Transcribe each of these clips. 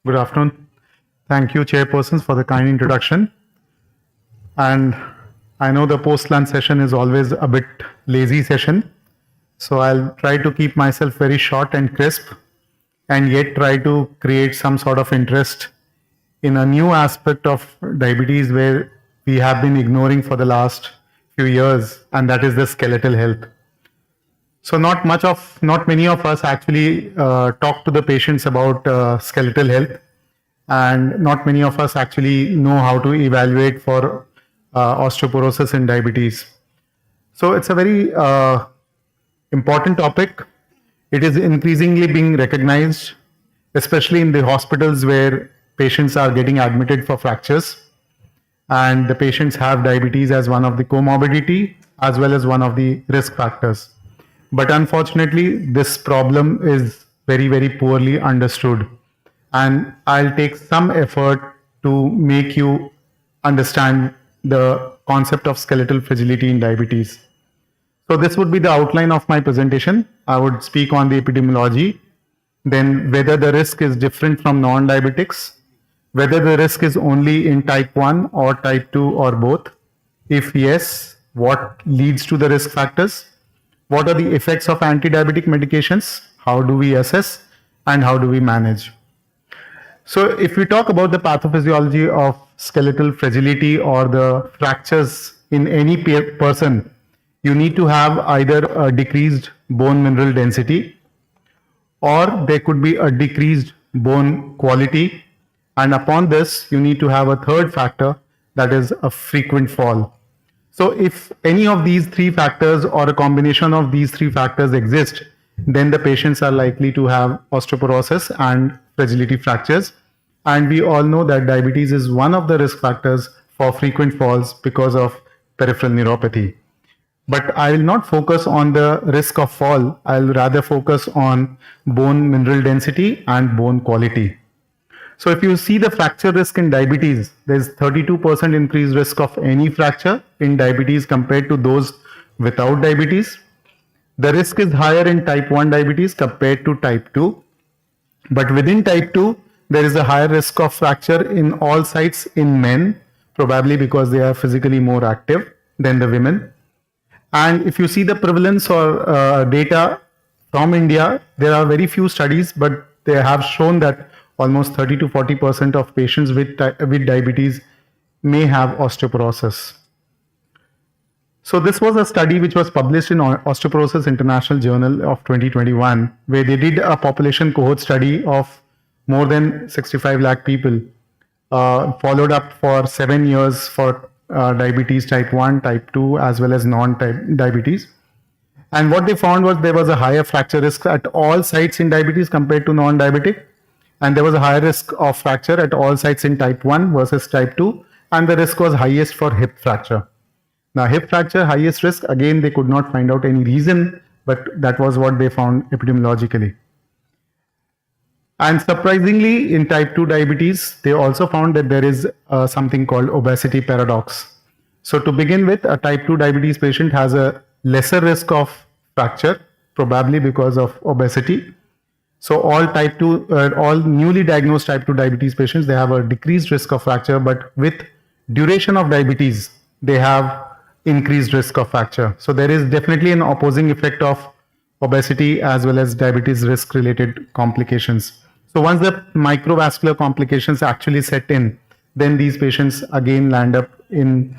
Good afternoon. Thank you, chairpersons, for the kind introduction. And I know the post-lunch session is always a bit lazy session, so I'll try to keep myself very short and crisp, and yet try to create some sort of interest in a new aspect of diabetes where we have been ignoring for the last few years, and that is the skeletal health. So not many of us actually talk to the patients about skeletal health, and not many of us actually know how to evaluate for osteoporosis in diabetes. So it's a very important topic. It is increasingly being recognized, especially in the hospitals where patients are getting admitted for fractures, and the patients have diabetes as one of the comorbidity as well as one of the risk factors. But unfortunately, this problem is very, very poorly understood. And I'll take some effort to make you understand the concept of skeletal fragility in diabetes. So this would be the outline of my presentation. I would speak on the epidemiology, then whether the risk is different from non-diabetics, whether the risk is only in type 1 or type 2 or both. If yes, what leads to the risk factors? What are the effects of anti-diabetic medications? How do we assess and how do we manage? So if we talk about the pathophysiology of skeletal fragility or the fractures in any person, you need to have either a decreased bone mineral density, or there could be a decreased bone quality. And upon this, you need to have a third factor, that is a frequent fall. So if any of these three factors or a combination of these three factors exist, then the patients are likely to have osteoporosis and fragility fractures. And we all know that diabetes is one of the risk factors for frequent falls because of peripheral neuropathy. But I will not focus on the risk of fall. I'll rather focus on bone mineral density and bone quality. So if you see the fracture risk in diabetes, there's 32% increased risk of any fracture in diabetes compared to those without diabetes. The risk is higher in type 1 diabetes compared to type 2. But within type 2, there is a higher risk of fracture in all sites in men, probably because they are physically more active than the women. And if you see the prevalence or data from India, there are very few studies, but they have shown that almost 30 to 40% of patients with diabetes may have osteoporosis. So this was a study which was published in Osteoporosis International Journal of 2021, where they did a population cohort study of more than 65 lakh people, followed up for 7 years for diabetes type 1, type 2, as well as non-type diabetes. And what they found was there was a higher fracture risk at all sites in diabetes compared to non-diabetic. And there was a higher risk of fracture at all sites in type 1 versus type 2. And the risk was highest for hip fracture. Now, hip fracture, highest risk, again, they could not find out any reason, but that was what they found epidemiologically. And surprisingly, in type 2 diabetes, they also found that there is something called obesity paradox. So to begin with, a type 2 diabetes patient has a lesser risk of fracture, probably because of obesity. So all newly diagnosed type 2 diabetes patients, they have a decreased risk of fracture, but with duration of diabetes, they have increased risk of fracture. So there is definitely an opposing effect of obesity as well as diabetes risk related complications. So once the microvascular complications actually set in, then these patients again land up in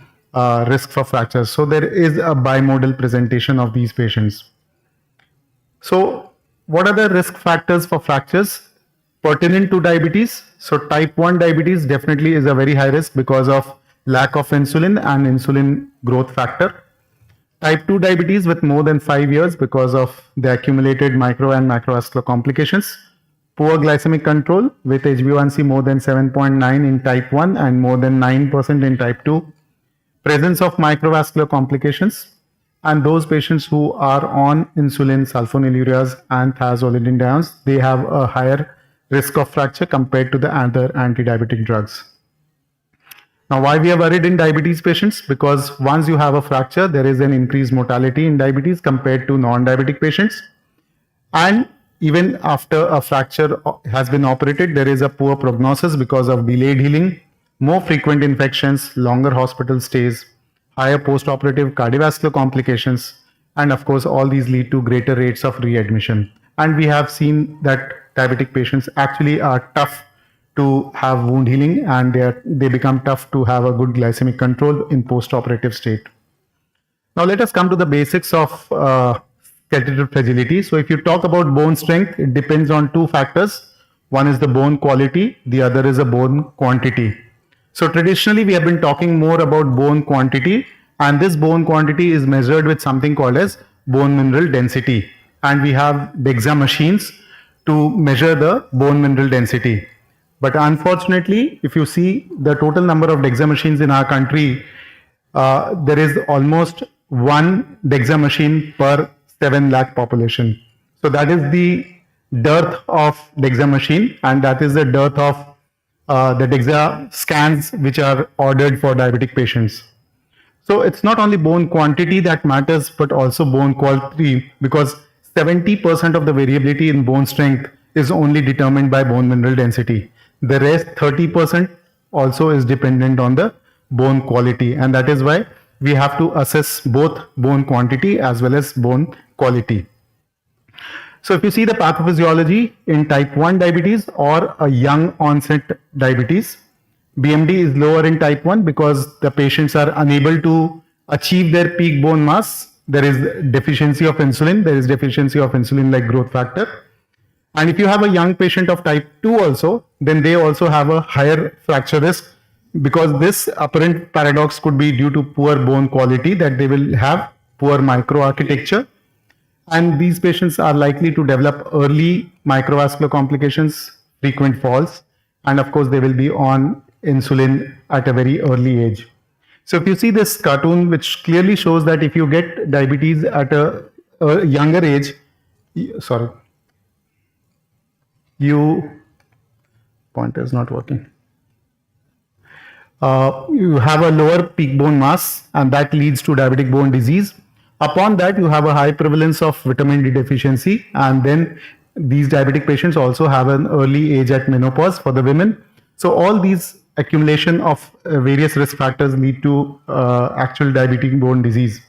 risk for fractures. So there is a bimodal presentation of these patients. So what are the risk factors for fractures pertinent to diabetes? So type 1 diabetes definitely is a very high risk because of lack of insulin and insulin growth factor. Type 2 diabetes with more than 5 years because of the accumulated micro and macrovascular complications. Poor glycemic control with HbA1c more than 7.9 in type 1 and more than 9% in type 2. Presence of microvascular complications. And those patients who are on insulin, sulfonylureas and thiazolidinediones, they have a higher risk of fracture compared to the other anti-diabetic drugs. Now, why we are worried in diabetes patients? Because once you have a fracture, there is an increased mortality in diabetes compared to non-diabetic patients. And even after a fracture has been operated, there is a poor prognosis because of delayed healing, more frequent infections, longer hospital stays, higher post-operative cardiovascular complications, and of course, all these lead to greater rates of readmission. And we have seen that diabetic patients actually are tough to have wound healing, and they become tough to have a good glycemic control in post-operative state. Now let us come to the basics of skeletal fragility. So if you talk about bone strength, it depends on two factors. One is the bone quality, the other is the bone quantity. So traditionally we have been talking more about bone quantity, and this bone quantity is measured with something called as bone mineral density. And we have DEXA machines to measure the bone mineral density. But unfortunately, if you see the total number of DEXA machines in our country, there is almost one DEXA machine per 7 lakh population. So that is the dearth of DEXA machine, and that is the dearth of the DEXA scans which are ordered for diabetic patients. So it's not only bone quantity that matters, but also bone quality, because 70% of the variability in bone strength is only determined by bone mineral density. The rest 30% also is dependent on the bone quality, and that is why we have to assess both bone quantity as well as bone quality. So if you see the pathophysiology in type 1 diabetes or a young onset diabetes, BMD is lower in type 1 because the patients are unable to achieve their peak bone mass. There is deficiency of insulin, there is deficiency of insulin-like growth factor. And if you have a young patient of type 2 also, then they also have a higher fracture risk, because this apparent paradox could be due to poor bone quality, that they will have poor microarchitecture, and these patients are likely to develop early microvascular complications, frequent falls, and of course they will be on insulin at a very early age. So if you see this cartoon, which clearly shows that if you get diabetes at a younger age, pointer is not working. You have a lower peak bone mass, and that leads to diabetic bone disease. Upon that, you have a high prevalence of vitamin D deficiency, and then these diabetic patients also have an early age at menopause for the women. So all these accumulation of various risk factors lead to actual diabetic bone disease.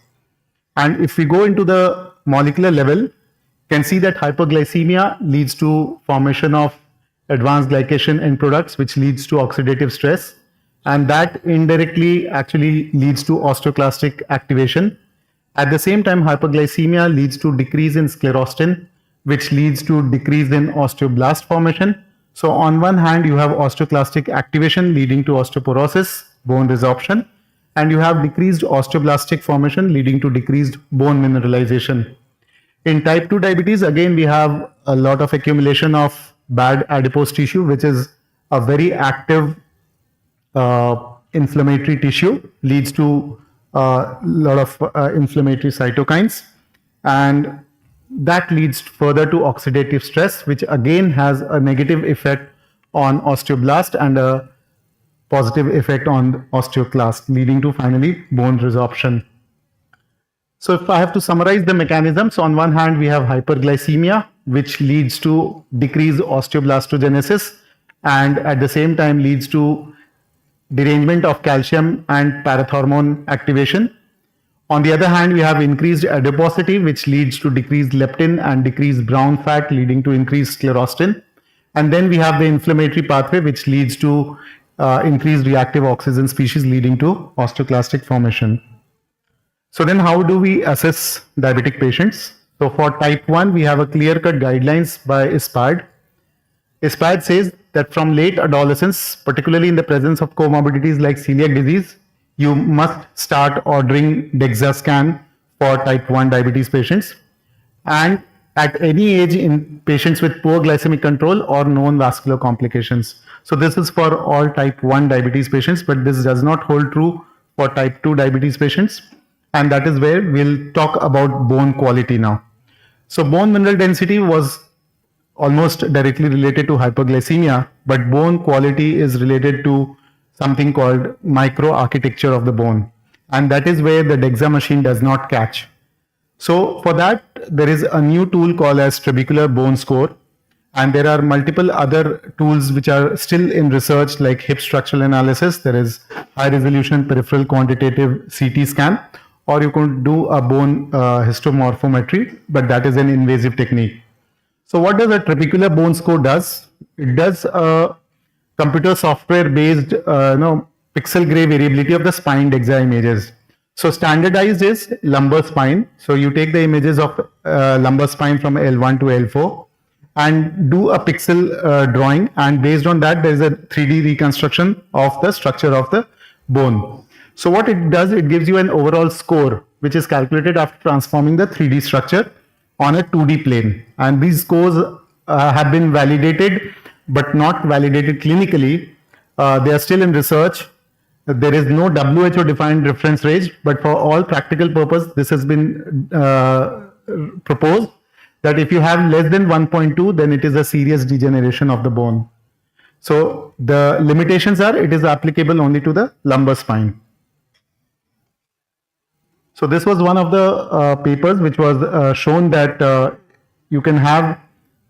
And if we go into the molecular level, you can see that hyperglycemia leads to formation of advanced glycation end products, which leads to oxidative stress, and that indirectly actually leads to osteoclastic activation. At the same time, hyperglycemia leads to decrease in sclerostin, which leads to decrease in osteoblast formation. So on one hand, you have osteoclastic activation leading to osteoporosis, bone resorption, and you have decreased osteoblastic formation leading to decreased bone mineralization. In type 2 diabetes, again, we have a lot of accumulation of bad adipose tissue, which is a very active inflammatory tissue, leads to a lot of inflammatory cytokines, and that leads further to oxidative stress, which again has a negative effect on osteoblast and a positive effect on osteoclast, leading to finally bone resorption. So if I have to summarize the mechanisms, on one hand we have hyperglycemia, which leads to decreased osteoblastogenesis and at the same time leads to derangement of calcium and parathormone activation. On the other hand, we have increased adiposity, which leads to decreased leptin and decreased brown fat, leading to increased sclerostin. And then we have the inflammatory pathway, which leads to increased reactive oxygen species, leading to osteoclastic formation. So then how do we assess diabetic patients? So for type 1, we have a clear-cut guidelines by ISPAD. ISPAD says that from late adolescence, particularly in the presence of comorbidities like celiac disease, you must start ordering DEXA scan for type 1 diabetes patients, and at any age in patients with poor glycemic control or known vascular complications. So this is for all type 1 diabetes patients, but this does not hold true for type 2 diabetes patients, and that is where we'll talk about bone quality now. So bone mineral density was almost directly related to hyperglycemia, but bone quality is related to something called microarchitecture of the bone, and that is where the DEXA machine does not catch. So for that, there is a new tool called as trabecular bone score. And there are multiple other tools which are still in research, like hip structural analysis. There is high resolution peripheral quantitative CT scan, or you could do a bone histomorphometry, but that is an invasive technique. So what does a trabecular bone score does? It does a computer software based pixel gray variability of the spine DEXA images. So standardized is lumbar spine. So you take the images of lumbar spine from L1 to L4 and do a pixel drawing, and based on that there is a 3D reconstruction of the structure of the bone. So what it does, it gives you an overall score which is calculated after transforming the 3D structure on a 2D plane, and these scores have been validated but not validated clinically. They are still in research. There is no WHO defined reference range, but for all practical purpose this has been proposed that if you have less than 1.2, then it is a serious degeneration of the bone. So the limitations are, it is applicable only to the lumbar spine. So this was one of the papers which was shown that you can have,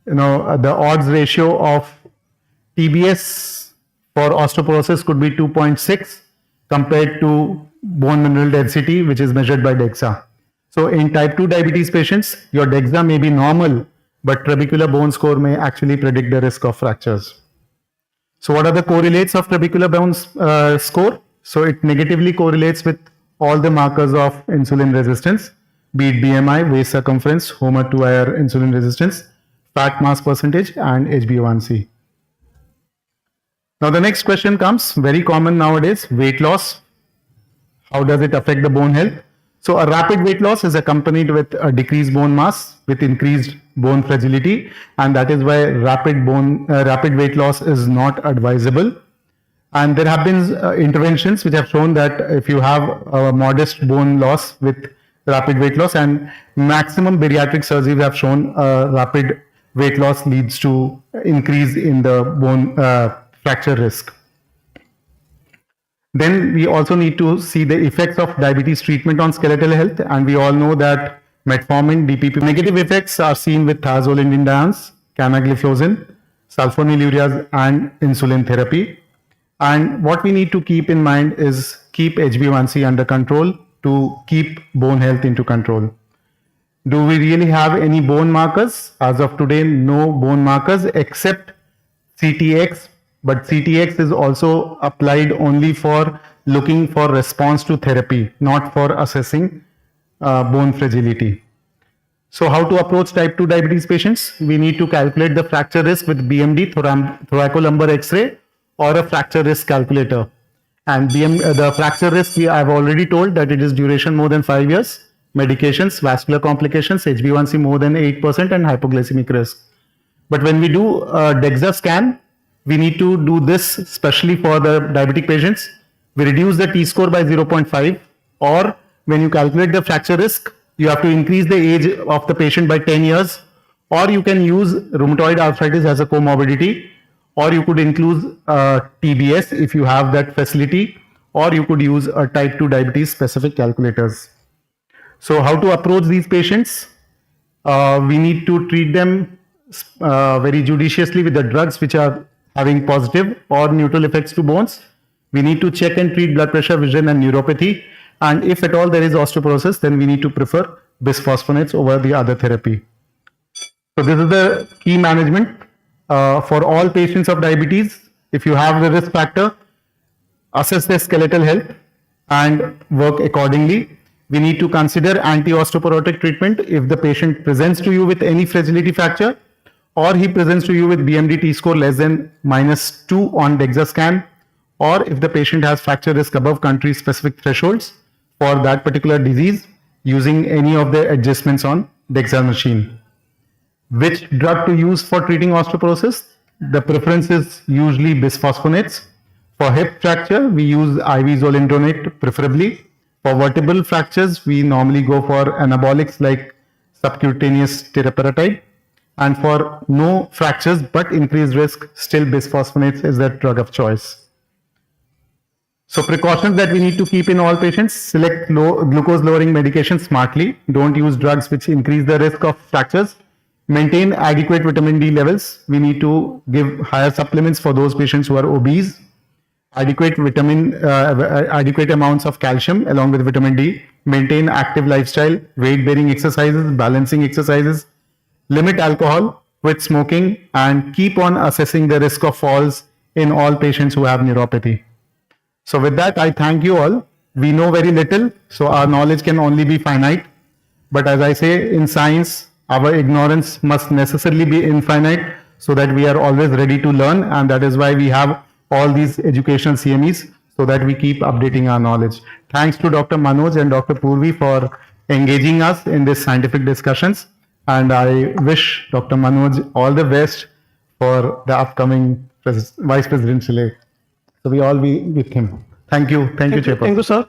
the odds ratio of TBS for osteoporosis could be 2.6 compared to bone mineral density, which is measured by DEXA. So in type 2 diabetes patients, your DEXA may be normal, but trabecular bone score may actually predict the risk of fractures. So what are the correlates of trabecular bone score? So it negatively correlates with all the markers of insulin resistance, be it BMI, waist circumference, HOMA2IR insulin resistance, fat mass percentage, and HbA1c. Now the next question comes, very common nowadays, weight loss. How does it affect the bone health? So a rapid weight loss is accompanied with a decreased bone mass with increased bone fragility, and that is why rapid weight loss is not advisable. And there have been interventions which have shown that if you have a modest bone loss with rapid weight loss, and maximum bariatric surgeries have shown rapid weight loss leads to increase in the bone fracture risk. Then we also need to see the effects of diabetes treatment on skeletal health, and we all know that metformin, DPP. Negative effects are seen with thiazolidinediones, canagliflozin, sulfonylureas, and insulin therapy. And what we need to keep in mind is keep HbA1c under control to keep bone health into control. Do we really have any bone markers? As of today, no bone markers except CTX, but CTX is also applied only for looking for response to therapy, not for assessing bone fragility. So how to approach type 2 diabetes patients? We need to calculate the fracture risk with BMD, thoracolumbar X-ray, or a fracture risk calculator. And the fracture risk, I've already told that it is duration more than 5 years, medications, vascular complications, HbA1c more than 8%, and hypoglycemic risk. But when we do a DEXA scan, we need to do this especially for the diabetic patients. We reduce the T-score by 0.5, or when you calculate the fracture risk, you have to increase the age of the patient by 10 years, or you can use rheumatoid arthritis as a comorbidity, or you could include TBS if you have that facility, or you could use a type 2 diabetes specific calculators. So how to approach these patients? We need to treat them very judiciously with the drugs which are having positive or neutral effects to bones. We need to check and treat blood pressure, vision, and neuropathy. And if at all there is osteoporosis, then we need to prefer bisphosphonates over the other therapy. So this is the key management for all patients of diabetes. If you have the risk factor, assess their skeletal health and work accordingly. We need to consider anti-osteoporotic treatment if the patient presents to you with any fragility fracture, or he presents to you with BMD T-score less than -2 on DEXA scan, or if the patient has fracture risk above country specific thresholds for that particular disease using any of the adjustments on DEXA machine. Which drug to use for treating osteoporosis? The preference is usually bisphosphonates. For hip fracture, we use IV zoledronate preferably. For vertebral fractures, we normally go for anabolics like subcutaneous teriparatide. And for no fractures but increased risk, still bisphosphonates is the drug of choice. So precautions that we need to keep in all patients: select low glucose lowering medications smartly. Don't use drugs which increase the risk of fractures. Maintain adequate vitamin D levels. We need to give higher supplements for those patients who are obese. Adequate adequate amounts of calcium along with vitamin D. Maintain active lifestyle, weight bearing exercises, balancing exercises. Limit alcohol, quit smoking, and keep on assessing the risk of falls in all patients who have neuropathy. So with that, I thank you all. We know very little, so our knowledge can only be finite. But as I say, in science, our ignorance must necessarily be infinite so that we are always ready to learn. And that is why we have all these educational CMEs so that we keep updating our knowledge. Thanks to Dr. Manoj and Dr. Purvi for engaging us in this scientific discussions. And I wish Dr. Manoj all the best for the upcoming Vice Presidential. So we all be with him. Thank you. Thank you, Chairperson. Thank you, sir.